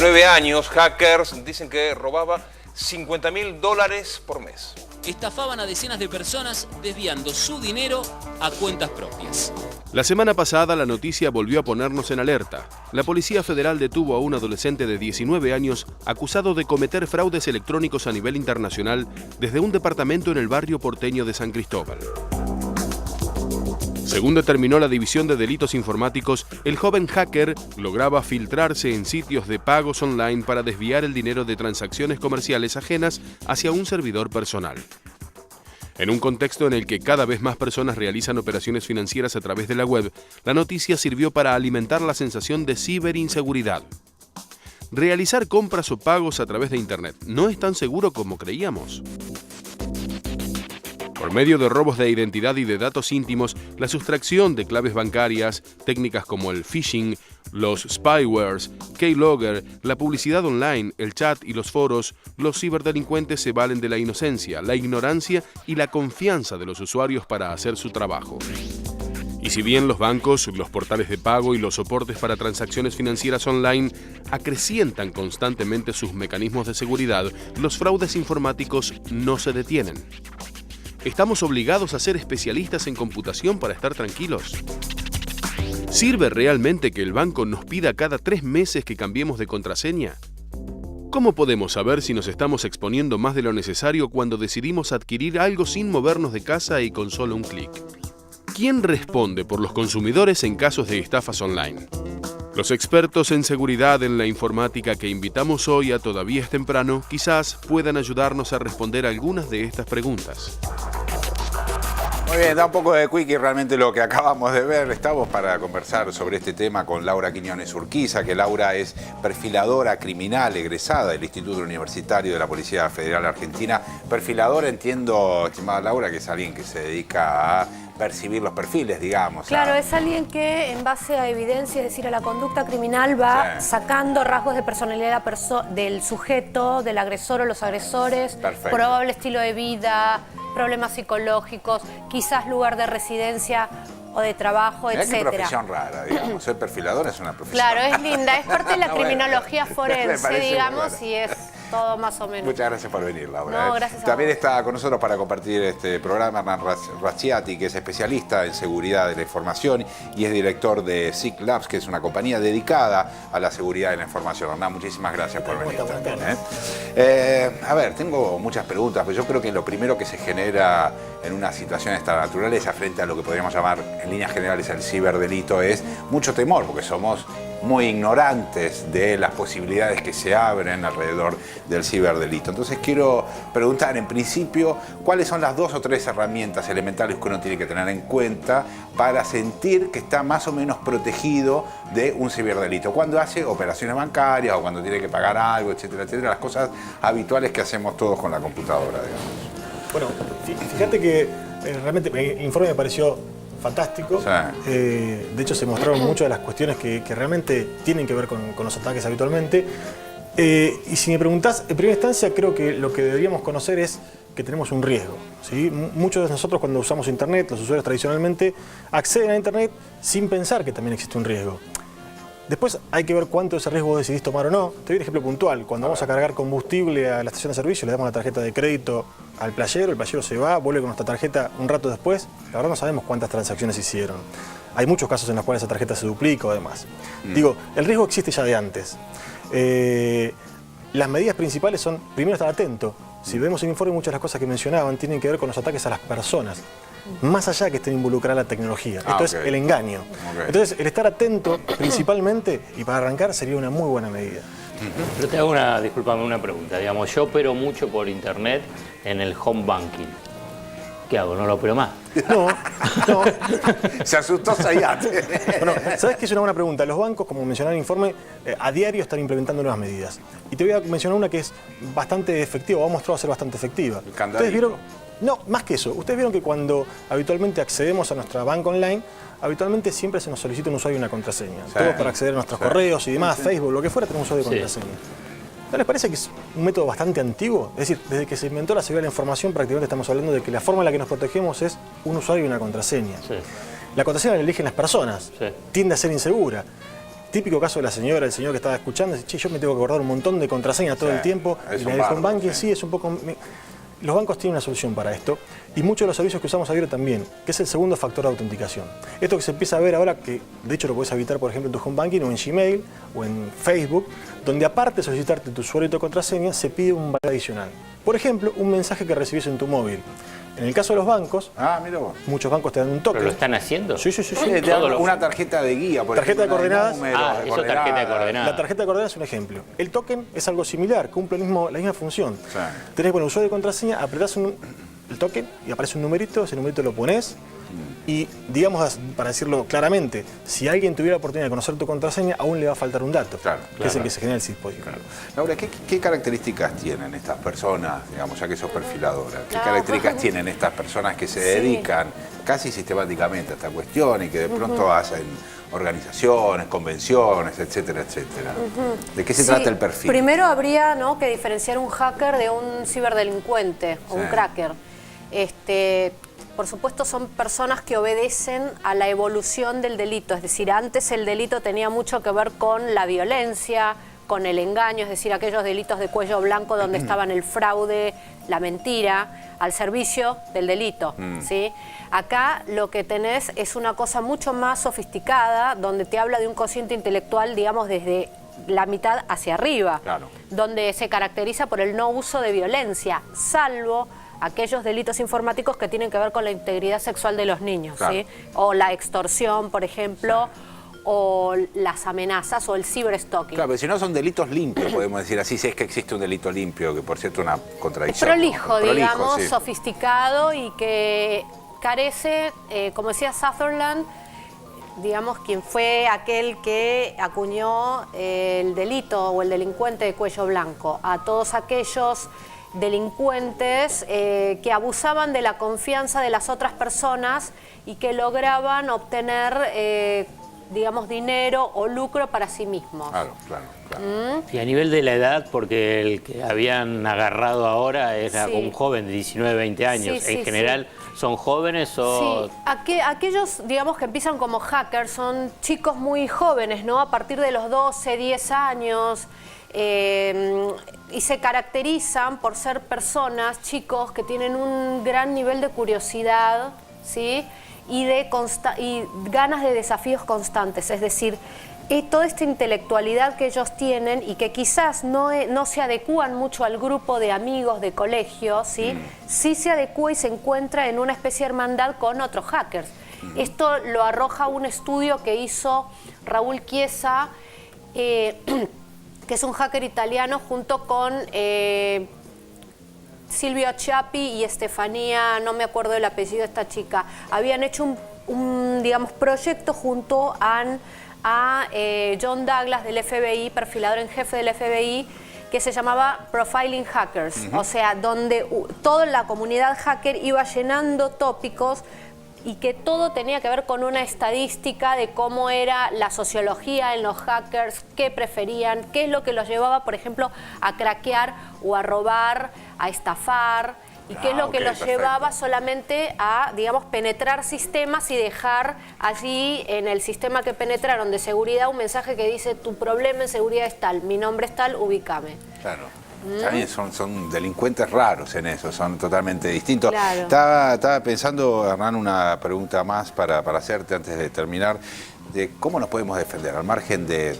19 años, hackers dicen que robaba $50.000 por mes. Estafaban a decenas de personas desviando su dinero a cuentas propias. La semana pasada la noticia volvió a ponernos en alerta. La Policía Federal detuvo a un adolescente de 19 años acusado de cometer fraudes electrónicos a nivel internacional desde un departamento en el barrio porteño de San Cristóbal. Según determinó la División de Delitos Informáticos, el joven hacker lograba filtrarse en sitios de pagos online para desviar el dinero de transacciones comerciales ajenas hacia un servidor personal. En un contexto en el que cada vez más personas realizan operaciones financieras a través de la web, la noticia sirvió para alimentar la sensación de ciberinseguridad. Realizar compras o pagos a través de Internet no es tan seguro como creíamos. Por medio de robos de identidad y de datos íntimos, la sustracción de claves bancarias, técnicas como el phishing, los spywares, keylogger, la publicidad online, el chat y los foros, los ciberdelincuentes se valen de la inocencia, la ignorancia y la confianza de los usuarios para hacer su trabajo. Y si bien los bancos, los portales de pago y los soportes para transacciones financieras online acrecientan constantemente sus mecanismos de seguridad, los fraudes informáticos no se detienen. ¿Estamos obligados a ser especialistas en computación para estar tranquilos? ¿Sirve realmente que el banco nos pida cada 3 meses que cambiemos de contraseña? ¿Cómo podemos saber si nos estamos exponiendo más de lo necesario cuando decidimos adquirir algo sin movernos de casa y con solo un clic? ¿Quién responde por los consumidores en casos de estafas online? Los expertos en seguridad en la informática que invitamos hoy a Todavía es temprano quizás puedan ayudarnos a responder algunas de estas preguntas. Muy bien, da un poco de quickie realmente lo que acabamos de ver. Estamos para conversar sobre este tema con Laura Quiñones Urquiza, que Laura es perfiladora criminal egresada del Instituto Universitario de la Policía Federal Argentina. Perfiladora, entiendo, estimada Laura, que es alguien que se dedica a percibir los perfiles, digamos. Claro, es alguien que en base a evidencia, es decir, a la conducta criminal, va sacando rasgos de personalidad del sujeto, del agresor o los agresores, probable estilo de vida, problemas psicológicos, quizás lugar de residencia o de trabajo, etc. Qué profesión rara, digamos. Ser perfilador es una profesión. Claro, es linda, es parte de la criminología forense, digamos, y es todo más o menos. Muchas gracias por venir, Laura. No, gracias a También vos. está con nosotros para compartir este programa Hernán Raschiati, que es especialista en seguridad de la información y es director de SIC Labs, que es una compañía dedicada a la seguridad de la información. Hernán, muchísimas gracias por venir también. A ver, tengo muchas preguntas, pero yo creo que lo primero que se genera en una situación de esta naturaleza frente a lo que podríamos llamar en líneas generales el ciberdelito es mucho temor, porque somos muy ignorantes de las posibilidades que se abren alrededor del ciberdelito. Entonces quiero preguntar, en principio, ¿cuáles son las 2 o 3 herramientas elementales que uno tiene que tener en cuenta para sentir que está más o menos protegido de un ciberdelito? Cuando hace operaciones bancarias o cuando tiene que pagar algo, etcétera, etcétera, las cosas habituales que hacemos todos con la computadora, digamos. Bueno, fíjate que realmente el informe me pareció fantástico. Sí. De hecho, se mostraron muchas de las cuestiones que realmente tienen que ver con los ataques habitualmente. Y si me preguntás, en primera instancia creo que lo que deberíamos conocer es que tenemos un riesgo, ¿sí? Muchos de nosotros cuando usamos Internet, los usuarios tradicionalmente, acceden a Internet sin pensar que también existe un riesgo. Después hay que ver cuánto de ese riesgo decidís tomar o no. Te doy un ejemplo puntual. Cuando vamos a cargar combustible a la estación de servicio, le damos la tarjeta de crédito al playero, el playero se va, vuelve con nuestra tarjeta un rato después. La verdad no sabemos cuántas transacciones hicieron. Hay muchos casos en los cuales esa tarjeta se duplica o demás. Digo, el riesgo existe ya de antes. Las medidas principales son, primero, estar atento. Si vemos el informe, muchas de las cosas que mencionaban tienen que ver con los ataques a las personas, más allá de que esté involucrada la tecnología. Esto es el engaño. Entonces, el estar atento principalmente, y para arrancar, sería una muy buena medida. Yo te hago una pregunta. Digamos, yo opero mucho por Internet en el home banking. ¿Qué hago? ¿No lo opero más? No. Se asustó Sayat. Bueno, ¿sabes qué es una buena pregunta? Los bancos, como mencionaba el informe, a diario están implementando nuevas medidas. Y te voy a mencionar una que es bastante efectiva, o ha mostrado ser bastante efectiva. ¿El candadito? ¿Ustedes vieron? No, más que eso. Ustedes vieron que cuando habitualmente accedemos a nuestra banca online, habitualmente siempre se nos solicita un usuario y una contraseña. Sí. Todos para acceder a nuestros correos y demás, Facebook, lo que fuera, tenemos un usuario y contraseña. ¿No les parece que es un método bastante antiguo? Es decir, desde que se inventó la seguridad de la información, prácticamente estamos hablando de que la forma en la que nos protegemos es un usuario y una contraseña. Sí. La contraseña la eligen las personas, tiende a ser insegura. típico caso de la señora, el señor que estaba escuchando, dice, che, yo me tengo que acordar un montón de contraseñas todo el tiempo. Es y un la del bardo, home banking sí es un poco... Los bancos tienen una solución para esto y muchos de los servicios que usamos a diario también, que es el segundo factor de autenticación. Esto que se empieza a ver ahora, que de hecho lo puedes habilitar, por ejemplo, en tu home banking o en Gmail o en Facebook, donde aparte de solicitarte tu usuario y tu contraseña, se pide un valor adicional. Por ejemplo, un mensaje que recibís en tu móvil. En el caso de los bancos, mira vos. muchos bancos te dan un token. ¿Pero lo están haciendo? Sí. Te dan una tarjeta de guía, por Tarjeta ejemplo, de coordenadas. Eso tarjeta de coordenadas. La tarjeta de coordenadas es un ejemplo. El token es algo similar, cumple la misma función. Tenés que poner usuario y contraseña, apretás el token y aparece un numerito, ese numerito lo pones y, digamos, para decirlo claramente, si alguien tuviera la oportunidad de conocer tu contraseña, aún le va a faltar un dato, que es el que se genera el dispositivo. Laura, ¿qué características tienen estas personas, digamos, ya que sos perfiladora? ¿Qué características tienen estas personas que se dedican casi sistemáticamente a esta cuestión y que de pronto hacen organizaciones, convenciones, etcétera, etcétera? ¿De qué se trata el perfil? Primero habría, ¿no?, que diferenciar un hacker de un ciberdelincuente o un cracker. Por supuesto, son personas que obedecen a la evolución del delito, es decir, antes el delito tenía mucho que ver con la violencia, con el engaño, es decir, aquellos delitos de cuello blanco donde estaban el fraude, la mentira, al servicio del delito, ¿sí? Acá lo que tenés es una cosa mucho más sofisticada, donde te habla de un cociente intelectual, digamos, desde la mitad hacia arriba, donde se caracteriza por el no uso de violencia, salvo aquellos delitos informáticos que tienen que ver con la integridad sexual de los niños, ¿sí? O la extorsión, por ejemplo, o las amenazas o el ciberstalking. Claro, pero si no son delitos limpios, podemos decir así, si es que existe un delito limpio, que por cierto es una contradicción. Prolijo, digamos, sí. Sofisticado y que carece, como decía Sutherland, digamos, quien fue aquel que acuñó el delito o el delincuente de cuello blanco, a todos aquellos delincuentes que abusaban de la confianza de las otras personas y que lograban obtener, digamos, dinero o lucro para sí mismos. Claro. Y a nivel de la edad, porque el que habían agarrado ahora era un joven de 19, 20 años. En general, ¿son jóvenes o...? Sí, aquellos, digamos, que empiezan como hackers son chicos muy jóvenes, ¿no? A partir de los 12, 10 años... y se caracterizan por ser personas, chicos, que tienen un gran nivel de curiosidad, ¿sí? Y ganas de desafíos constantes, es decir, toda esta intelectualidad que ellos tienen y que quizás no se adecúan mucho al grupo de amigos de colegio, ¿sí? Sí se adecúa y se encuentra en una especie de hermandad con otros hackers. Esto lo arroja un estudio que hizo Raúl Chiesa, que es un hacker italiano, junto con Silvio Chiappi y Estefanía, no me acuerdo del apellido de esta chica. Habían hecho un digamos, proyecto junto a John Douglas del FBI, perfilador en jefe del FBI, que se llamaba Profiling Hackers, o sea, donde toda la comunidad hacker iba llenando tópicos y que todo tenía que ver con una estadística de cómo era la sociología en los hackers, qué preferían, qué es lo que los llevaba, por ejemplo, a craquear o a robar, a estafar, y qué es lo que los llevaba solamente a, digamos, penetrar sistemas y dejar allí en el sistema que penetraron de seguridad un mensaje que dice: tu problema en seguridad es tal, mi nombre es tal, ubícame. Claro. También son delincuentes raros en eso, son totalmente distintos. Claro. Estaba pensando, Hernán, una pregunta más para hacerte antes de terminar, de cómo nos podemos defender, al margen de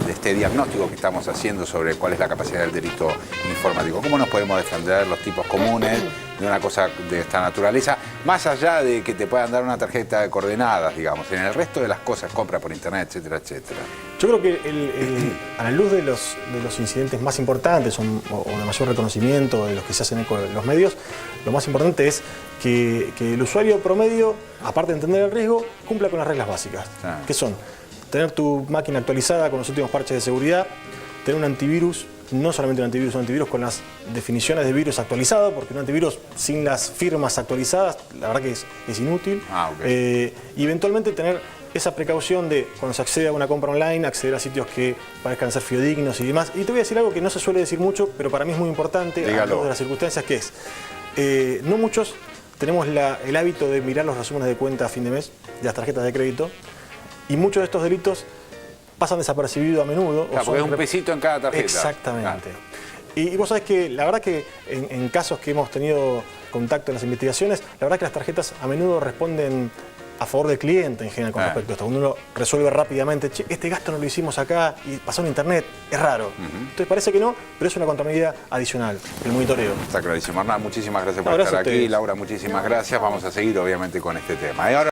este diagnóstico que estamos haciendo sobre cuál es la capacidad del delito informático. ¿Cómo nos podemos defender los tipos comunes de una cosa de esta naturaleza, más allá de que te puedan dar una tarjeta de coordenadas, digamos, en el resto de las cosas, compra por internet, etcétera, etcétera? Yo creo que a la luz de los incidentes más importantes o de mayor reconocimiento de los que se hacen eco en los medios, lo más importante es que el usuario promedio, aparte de entender el riesgo, cumpla con las reglas básicas, que son tener tu máquina actualizada con los últimos parches de seguridad, tener un antivirus, no solamente un antivirus con las definiciones de virus actualizado, porque un antivirus sin las firmas actualizadas, la verdad que es inútil. Y eventualmente tener esa precaución de, cuando se accede a una compra online, acceder a sitios que parezcan ser fidedignos y demás. Y te voy a decir algo que no se suele decir mucho, pero para mí es muy importante, a lo de las circunstancias, que es, no muchos tenemos el hábito de mirar los resúmenes de cuenta a fin de mes de las tarjetas de crédito, y muchos de estos delitos pasan desapercibidos a menudo. Claro, porque es un pesito en cada tarjeta. Exactamente. Y vos sabés que la verdad que en casos que hemos tenido contacto en las investigaciones, la verdad que las tarjetas a menudo responden a favor del cliente en general con respecto a esto. Cuando uno resuelve rápidamente, che, este gasto no lo hicimos acá y pasó en internet, es raro. Entonces parece que no, pero es una contramedida adicional, el monitoreo. Está clarísimo. Hernán, muchísimas gracias por estar aquí. Laura, muchísimas gracias. Vamos a seguir obviamente con este tema. Y ahora